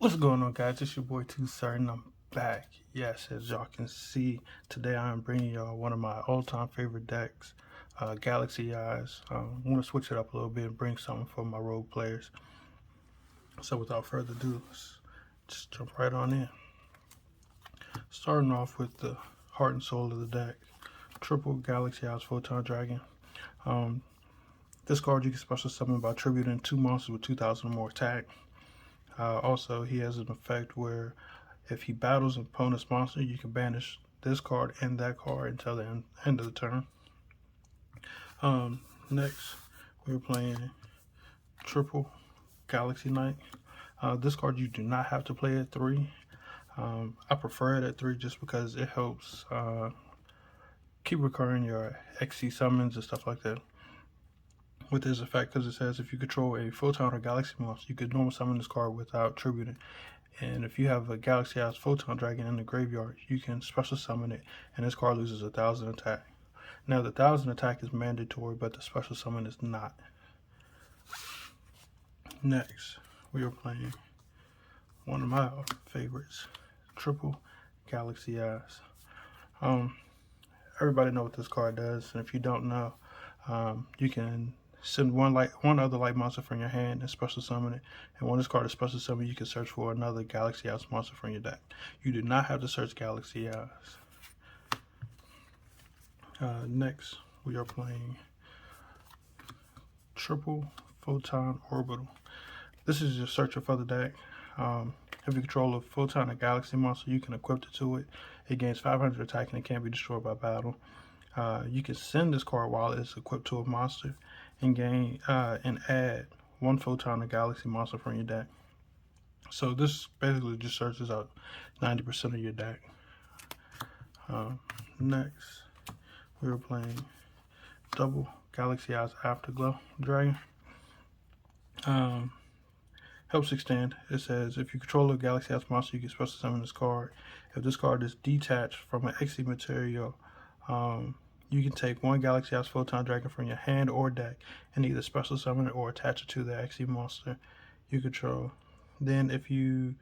What's going on, guys? It's your boy Too Certain. I'm back. Yes, as y'all can see, today I am bringing y'all one of my all-time favorite decks, Galaxy Eyes. I want to switch it up a little bit and bring something for my rogue players. So without further ado, let's just jump right on in. Starting off with the heart and soul of the deck, triple Galaxy Eyes Photon Dragon. This card you can special summon by tributing 2 monsters with 2,000 or more attack. Also, he has an effect where if he battles an opponent's monster, you can banish this card and that card until the end of the turn. Next, we're playing triple Galaxy Knight. This card you do not have to play at 3. I prefer it at 3 just because it helps keep recurring your XC summons and stuff like that. With this effect, because it says if you control a Photon or Galaxy monster, you could normal summon this card without tributing. And if you have a Galaxy Eyes Photon Dragon in the graveyard, you can special summon it, and this card loses 1,000 attack. Now, the 1,000 attack is mandatory, but the special summon is not. Next, we are playing one of my favorites, triple Galaxy Eyes. Everybody know what this card does, and if you don't know, you can send one other light monster from your hand and special summon it. And when this card is special summoned, you can search for another Galaxy Eyes monster from your deck. You do not have to search Galaxy Eyes. Next, we are playing triple Photon Orbital. This is your searcher for the deck. If you control a Photon or Galaxy monster, you can equip it to it. It gains 500 attack and it can't be destroyed by battle. You can send this card while it's equipped to a monster and gain and add 1 Photon or Galaxy monster from your deck. So this basically just searches out 90% of your deck. Next, we are playing double Galaxy Eyes Afterglow Dragon. Helps extend. It says if you control a Galaxy Eyes monster, you can special summon this card. If this card is detached from an XC material, you can take 1 Galaxy Eyes Photon Dragon from your hand or deck and either special summon it or attach it to the XC monster you control. Then if you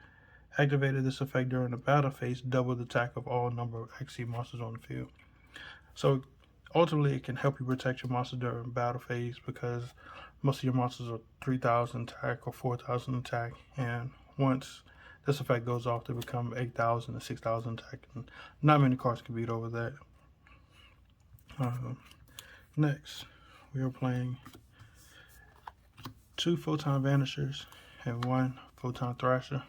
activated this effect during the battle phase, double the attack of all number of XC monsters on the field. So ultimately it can help you protect your monster during battle phase because most of your monsters are 3,000 attack or 4,000 attack, and once this effect goes off, they become 8,000 and 6,000 attack, and not many cards can beat over that. Next, we are playing 2 Photon Vanishers and 1 Photon Thrasher.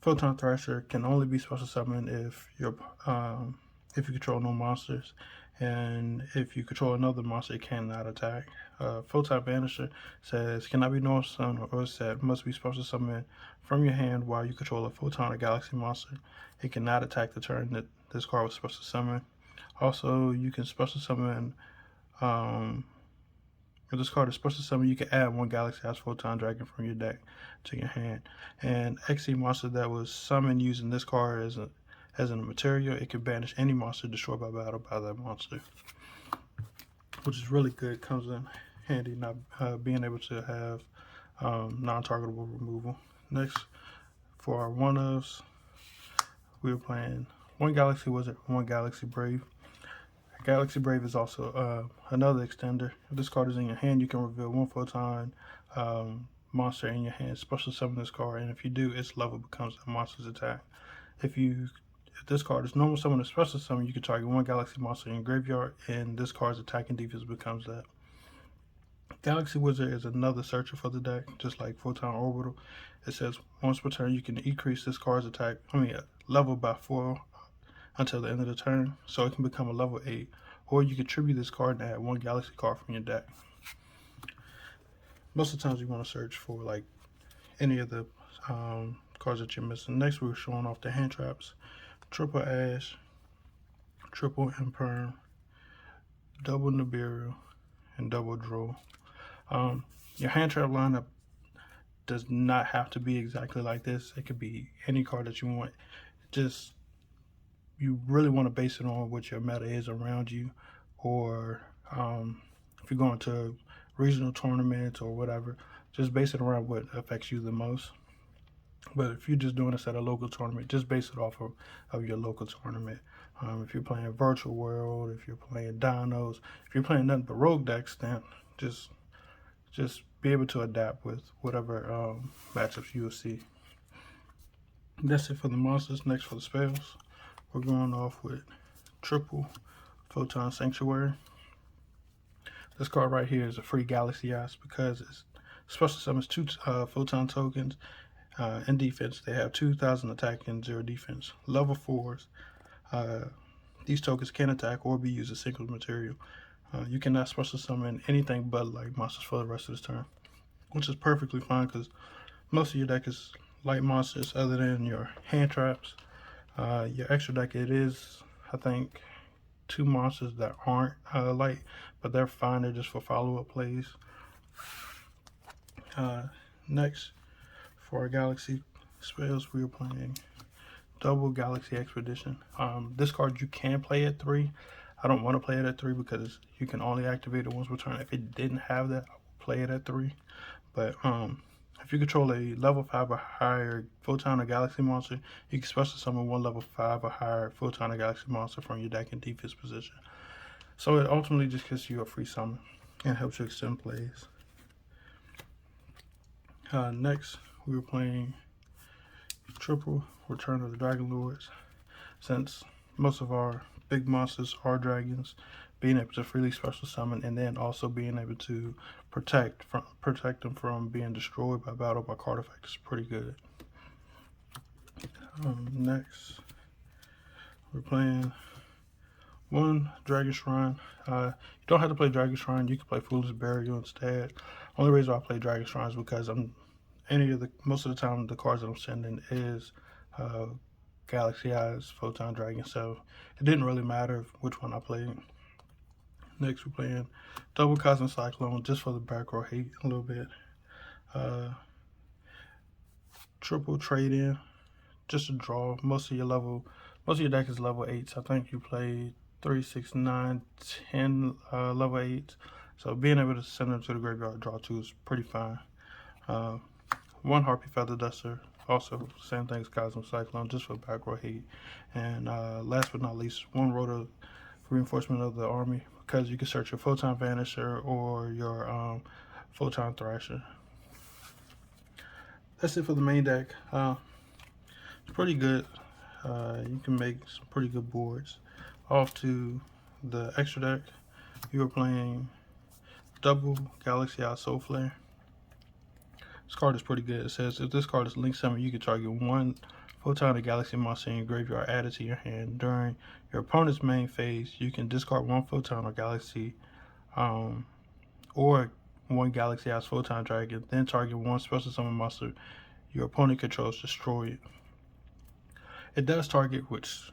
Photon Thrasher can only be special summoned if you control no monsters, and if you control another monster, it cannot attack. Photon Vanisher says cannot be normal summoned or set, must be special summoned from your hand while you control a Photon or Galaxy monster. It cannot attack the turn that this card was special summoned. Also, you can special summon. If this card is special summon, you can add 1 Galaxy Eyes Photon Dragon from your deck to your hand. And XC monster that was summoned using this card as a material, it can banish any monster destroyed by battle by that monster, which is really good. Comes in handy not being able to have non-targetable removal. Next, for our one-ofs, we are playing 1 Galaxy Wizard, 1 Galaxy Brave. Galaxy Brave is also another extender. If this card is in your hand, you can reveal 1 Photon monster in your hand, special summon this card, and if you do, its level becomes the monster's attack. If this card is normal summon or special summon, you can target 1 Galaxy monster in your graveyard, and this card's attack and defense becomes that. Galaxy Wizard is another searcher for the deck, just like Photon Orbital. It says once per turn, you can increase this card's level by 4 until the end of the turn, so it can become a level 8, or you can tribute this card and add 1 Galaxy card from your deck. Most of the times you want to search for like any of the cards that you're missing. Next, we're showing off the hand traps: triple Ash, triple Imperm, double Nibiru, and double Droll. Your hand trap lineup does not have to be exactly like this. It could be any card that you want. Just you really want to base it on what your meta is around you, or if you're going to regional tournaments or whatever, Just base it around what affects you the most. But if you're just doing this at a local tournament, just base it off of your local tournament. If you're playing Virtual World, if you're playing Dinos, if you're playing nothing but rogue decks, then just be able to adapt with whatever matchups you will see. That's it for the monsters. Next for the spells, we're going off with triple Photon Sanctuary. This card right here is a free Galaxy Eyes because it's special summons 2 Photon tokens. In defense, they have 2,000 attack and 0 defense. Level 4s, these tokens can attack or be used as single material. You cannot special summon anything but light monsters for the rest of this turn, which is perfectly fine because most of your deck is light monsters other than your hand traps. Your extra deck, it is, I think, 2 monsters that aren't light, but they're fine. They're just for follow-up plays. Next, for our Galaxy spells, we are playing double Galaxy Expedition. This card you can play at 3. I don't want to play it at 3 because you can only activate it once per turn. If it didn't have that, I would play it at 3. But if you control a level 5 or higher Photon or Galaxy monster, you can special summon 1 level 5 or higher Photon or Galaxy monster from your deck in defense position. So it ultimately just gives you a free summon and helps you extend plays. Next, we were playing triple Return of the Dragon Lords. Since most of our big monsters are dragons, being able to freely special summon and then also being able to protect them from being destroyed by battle by card effect is pretty good. Next, we're playing 1 Dragon Shrine. You don't have to play Dragon Shrine. You can play Foolish Burial instead. Only reason why I play Dragon Shrine is because most of the time the cards that I'm sending is Galaxy Eyes, Photon Dragon, so it didn't really matter which one I played. Next, we're playing double Cosmic Cyclone just for the back row hate a little bit. Triple Trade In, just a draw. Most of your deck is level 8s. I think you played 3, 6, 9, 10 level 8s. So being able to send them to the graveyard draw 2 is pretty fine. 1 Harpy Feather Duster, also same thing as Cosmic Cyclone, just for back row hate. And last but not least, 1 Rotor Reinforcement of the Army, because you can search your Photon Vanisher or your Photon Thrasher. That's it for the main deck. It's pretty good. You can make some pretty good boards. Off to the extra deck, you are playing double Galaxy Eye Soul Flare. This card is pretty good. It says if this card is linked summon, you can target 1 Photon or Galaxy monster in your graveyard added to your hand. During your opponent's main phase, you can discard 1 Photon or Galaxy or 1 Galaxy Eyes Photon Dragon, then target 1 special summon monster your opponent controls, destroy it. It does target, which,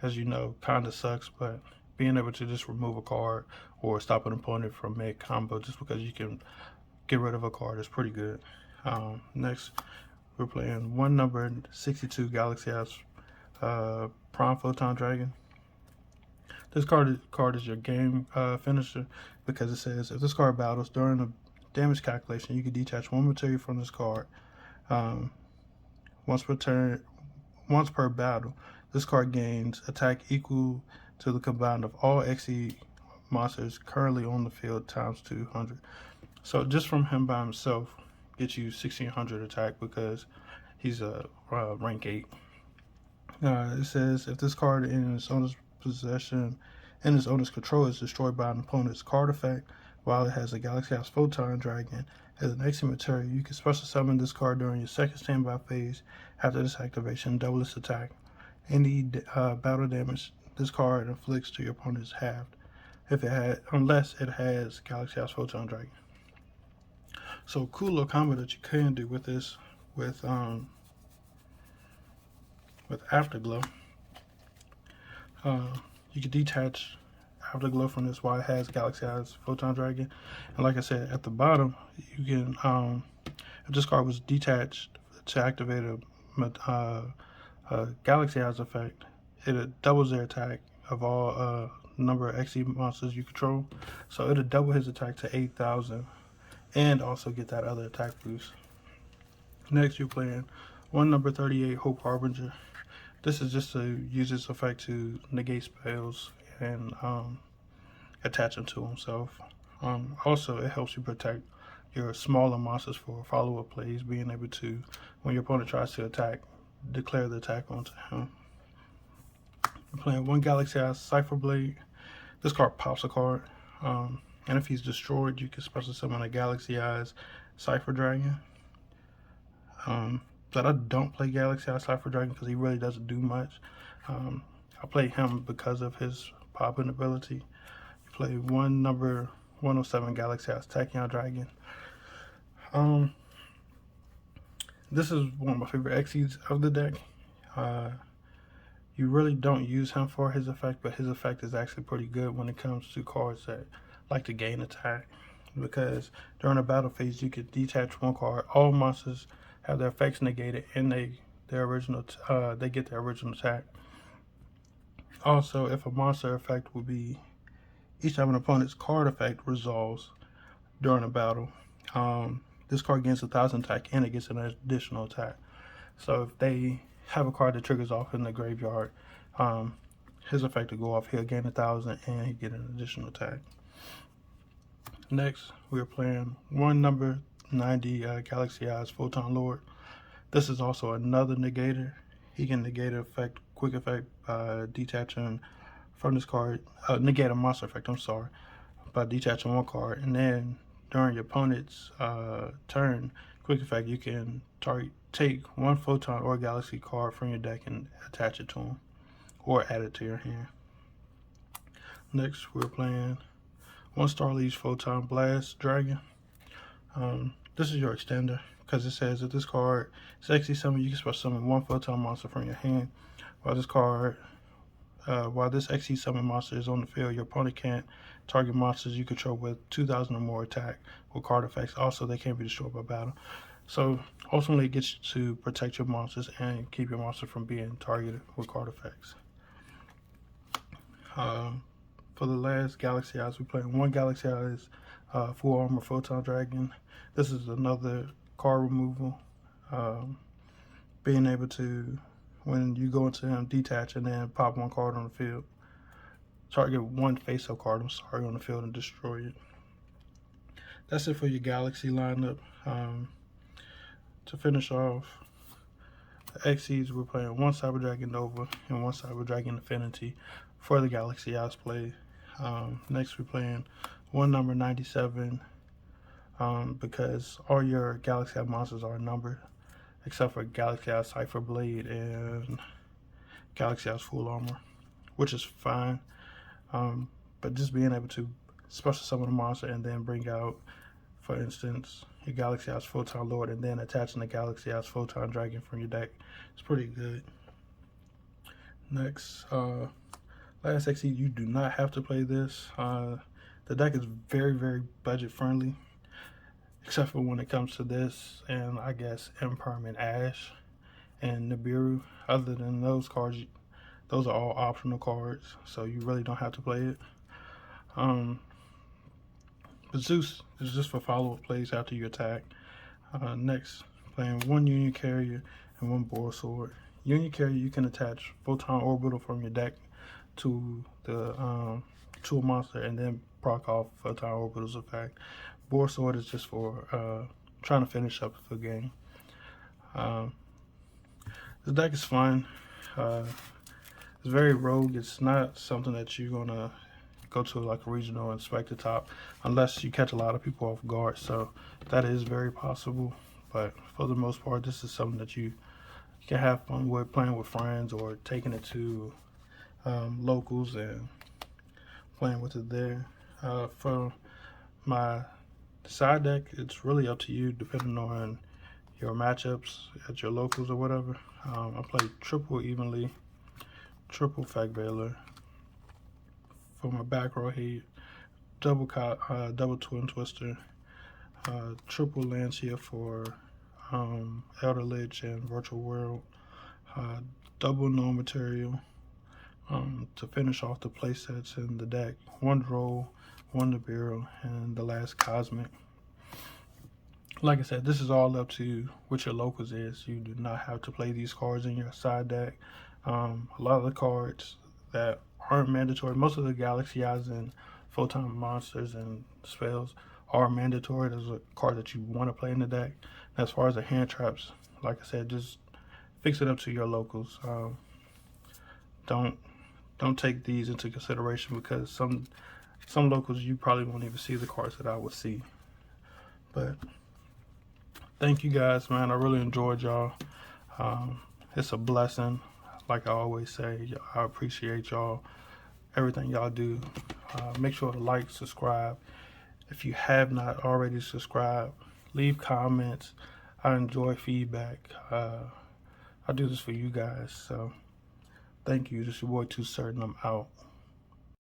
as you know, kind of sucks, but being able to just remove a card or stop an opponent from mid combo just because you can get rid of a card is pretty good. Next, we're playing 1 number 62 Galaxy Eyes Prime Photon Dragon. This card is your game finisher because it says if this card battles during a damage calculation, you can detach 1 material from this card once per battle. This card gains attack equal to the combined of all XE monsters currently on the field times 200. So just from him by himself gets you 1600 attack because he's a rank 8. It says if this card in its owner's possession and its owner's control is destroyed by an opponent's card effect while it has a Galaxy House Photon Dragon as an extra material, you can special summon this card during your second standby phase. After this activation, double its attack. Any battle damage this card inflicts to your opponent is halved unless it has Galaxy House Photon Dragon. So cool little combo that you can do with this with Afterglow. You can detach Afterglow from this while it has Galaxy Eyes Photon Dragon. And like I said, at the bottom, you can, if this card was detached to activate a Galaxy Eyes effect, it doubles their attack of all number of XE monsters you control. So it'll double his attack to 8,000 and also get that other attack boost. Next, you're playing one number 38 Hope Harbinger. This is just to use this effect to negate spells and attach them to himself. Also, it helps you protect your smaller monsters for follow-up plays, being able to, when your opponent tries to attack, declare the attack onto him. You're playing one Galaxy Eyes Cipher Blade. This card pops a card, and if he's destroyed, you can special summon a Galaxy Eyes Cipher Dragon. But I don't play Galaxy Eyes Cipher Dragon because he really doesn't do much. I play him because of his popping ability. You play one number 107 Galaxy Eyes Tachyon Dragon. This is one of my favorite Xyz of the deck. You really don't use him for his effect, but his effect is actually pretty good when it comes to cards that like to gain attack. Because during a battle phase, you could detach one card. All monsters have their effects negated, and they get their original attack. Also, if a monster effect would be each time an opponent's card effect resolves during a battle, this card gains 1,000 attack and it gets an additional attack. So if they have a card that triggers off in the graveyard, his effect will go off. He'll gain 1,000 and he get an additional attack. Next, we're playing one number 90 Galaxy Eyes Photon Lord. This is also another negator. He can negate an effect, quick effect, by detaching from this card, negate a monster effect, I'm sorry, by detaching one card, and then during your opponent's turn, quick effect, you can take one Photon or Galaxy card from your deck and attach it to him, or add it to your hand. Next, we're playing one Starlings Photon Blast Dragon. This is your extender, because it says that this card is actually summon, you can special summon one Photon monster from your hand. While this XC summon monster is on the field, your opponent can't target monsters you control with 2,000 or more attack with card effects. Also, they can't be destroyed by battle. So ultimately, it gets you to protect your monsters and keep your monster from being targeted with card effects. For the last Galaxy Eyes, we're playing one Galaxy Eyes Full Armor Photon Dragon. This is another card removal. Being able to, when you go into him, detach and then pop one card on the field. Target one face-up card, on the field and destroy it. That's it for your Galaxy lineup. To finish off, the Xyz, we're playing one Cyber Dragon Nova and one Cyber Dragon Affinity for the Galaxy Eyes play. Next, we're playing one number 97 because all your Galaxy Eyes monsters are numbered, except for Galaxy Eyes Cipher Blade and Galaxy Eyes Full Armor, which is fine. But just being able to special summon a monster and then bring out, for instance, your Galaxy Eyes Photon Lord and then attaching the Galaxy Eyes Photon Dragon from your deck, it's pretty good. Next, last XC, you do not have to play this. The deck is very, very budget friendly, except for when it comes to this and I guess Impermanent Ash and Nibiru. Other than those cards, those are all optional cards, so you really don't have to play it. But Zeus is just for follow-up plays after you attack. Next, playing one Union Carrier and one Boar Sword. Union Carrier, you can attach Photon Orbital from your deck to the to a monster and then proc off Photon Orbital's effect. Boar Sword is just for trying to finish up the game. The deck is fun. It's very rogue. It's not something that you're gonna go to like a regional and spec the top unless you catch a lot of people off guard. So that is very possible. But for the most part, this is something that you can have fun with, playing with friends or taking it to locals and playing with it there. For my side deck, it's really up to you depending on your matchups at your locals or whatever. I play triple Evenly, triple Fact Veiler for my back row heat, double Twin Twister, triple Lancia for Elder Lich and Virtual World, double No Material to finish off the playsets in the deck, one Droll, one Nibiru, and the last Cosmic. Like I said, this is all up to what your locals is. You do not have to play these cards in your side deck. A lot of the cards that aren't mandatory, most of the Galaxy Eyes and Photon monsters and spells are mandatory. There's a card that you want to play in the deck. And as far as the hand traps, like I said, just fix it up to your locals. Don't don't take these into consideration because some locals you probably won't even see the cards that I would see. But thank you guys, man. I really enjoyed y'all. It's a blessing. Like I always say, I appreciate y'all, everything y'all do. Make sure to like, subscribe. If you have not already subscribed, leave comments. I enjoy feedback. I do this for you guys. So thank you. This is your boy Too Certain. I'm out.